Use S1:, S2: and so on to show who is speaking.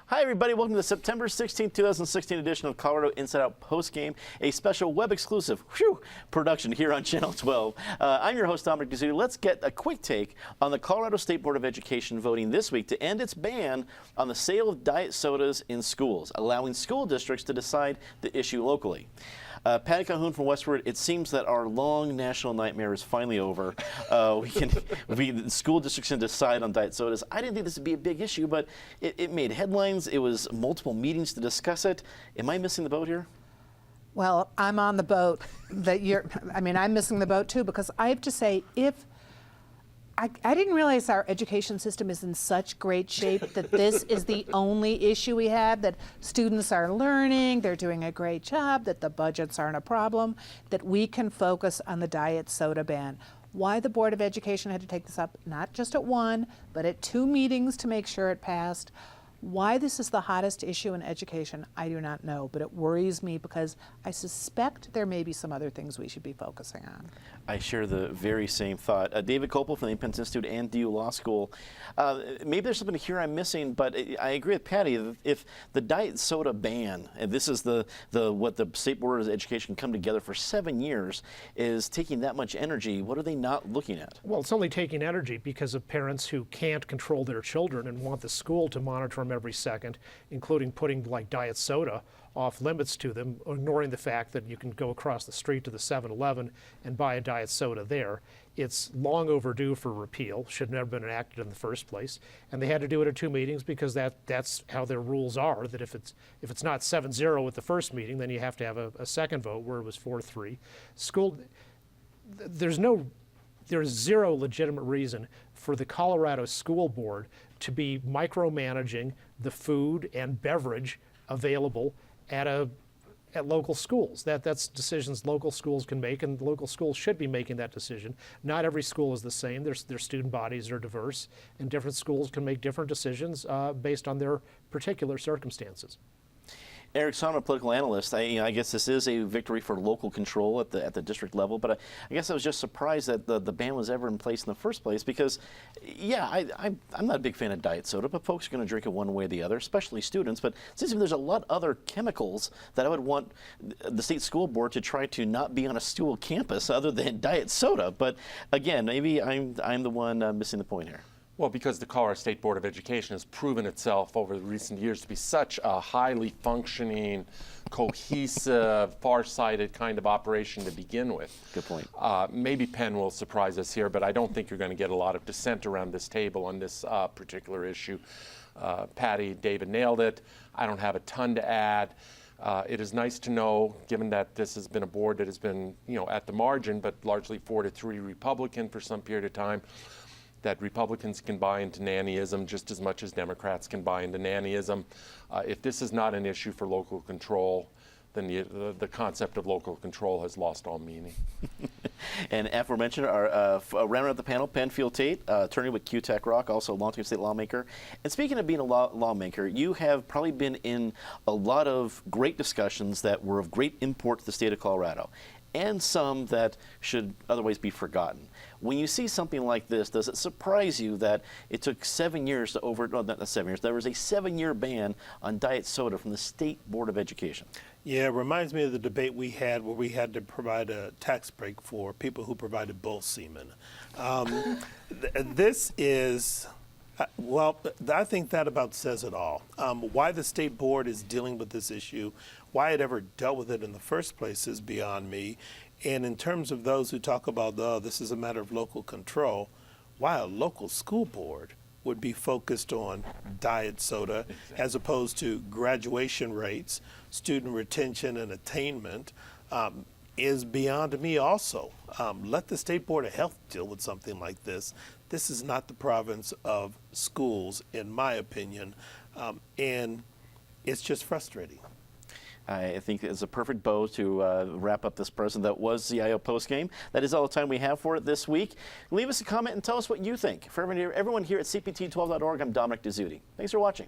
S1: Hi, everybody. Welcome to the September 16, 2016 edition of Colorado Inside Out Postgame, a special web-exclusive production here on Channel 12. I'm your host, Dominic Dizzuti. Let's get a quick take on the Colorado State Board of Education voting this week to end its ban on the sale of diet sodas in schools, allowing school districts to decide the issue locally. Patricia Calhoun from Westward, it seems that our long national nightmare is finally over. School districts can decide on diet sodas. I didn't think this would be a big issue, but it made headlines. It was multiple meetings to discuss it. Am I missing the boat here?
S2: Well, I'm on the boat that I'm missing the boat too, because I have to say, I didn't realize our education system is in such great shape that this is the only issue we have, that students are learning, they're doing a great job, that the budgets aren't a problem, that we can focus on the diet soda ban. Why the Board of Education had to take this up, not just at one, but at 2 meetings to make sure it passed. Why this is the hottest issue in education, I do not know, but it worries me because I suspect there may be some other things we should be focusing on.
S1: I share the very same thought. David Kopel from the Independence Institute and DU Law School. Maybe there's something here I'm missing, but I agree with Patty. If the diet soda ban, and this is what the State Board of Education come together for 7 years, is taking that much energy, what are they not looking at?
S3: Well, it's only taking energy because of parents who can't control their children and want the school to monitor them every second, including putting like diet soda off limits to them, ignoring the fact that you can go across the street to the 7-Eleven and buy a diet soda there. It's long overdue for repeal, should never have been enacted in the first place, and they had to do it at 2 meetings because that's how their rules are, that if it's not 7-0 at the first meeting, then you have to have a second vote where it was 4-3. There's zero legitimate reason for the Colorado School Board to be micromanaging the food and beverage available at local schools. That's decisions local schools can make, and local schools should be making that decision. Not every school is the same. Their student bodies are diverse, and different schools can make different decisions based on their particular circumstances.
S1: Eric Sondermann, political analyst. I guess this is a victory for local control at the district level, but I guess I was just surprised that the ban was ever in place in the first place because, yeah, I'm not a big fan of diet soda, but folks are going to drink it one way or the other, especially students. But it seems to me there's a lot of other chemicals that I would want the state school board to try to not be on a school campus other than diet soda. But again, maybe I'm the one missing the point here.
S4: Well, because the Colorado State Board of Education has proven itself over the recent years to be such a highly functioning, cohesive, far-sighted kind of operation to begin with.
S1: Good point.
S4: Maybe Penn will surprise us here, but I don't think you're going to get a lot of dissent around this table on this particular issue. Patty, David nailed it. I don't have a ton to add. It is nice to know, given that this has been a board that has been, at the margin, but largely 4-3 Republican for some period of time, that Republicans can buy into nannyism just as much as Democrats can buy into nannyism. If this is not an issue for local control, then the concept of local control has lost all meaning.
S1: And aforementioned, our rounding out the panel, Penfield Tate, attorney with Q-Tech Rock, also a longtime state lawmaker. And speaking of being a lawmaker, you have probably been in a lot of great discussions that were of great import to the state of Colorado, and some that should otherwise be forgotten. When you see something like this, does it surprise you that it took 7 years to not 7 years, there was a 7-year ban on diet soda from the State Board of Education?
S5: Yeah, it reminds me of the debate we had where we had to provide a tax break for people who provided bull semen. This is, well, I think that about says it all. Why the State Board is dealing with this issue, why it ever dealt with it in the first place is beyond me. And in terms of those who talk about, this is a matter of local control, why a local school board would be focused on diet soda as opposed to graduation rates, student retention and attainment is beyond me also. Let the State Board of Health deal with something like this. This is not the province of schools, in my opinion, and it's just frustrating.
S1: I think it's a perfect bow to wrap up this present that was CIO Postgame. That is all the time we have for it this week. Leave us a comment and tell us what you think. For everyone here at CPT12.org, I'm Dominic Dizzuti. Thanks for watching.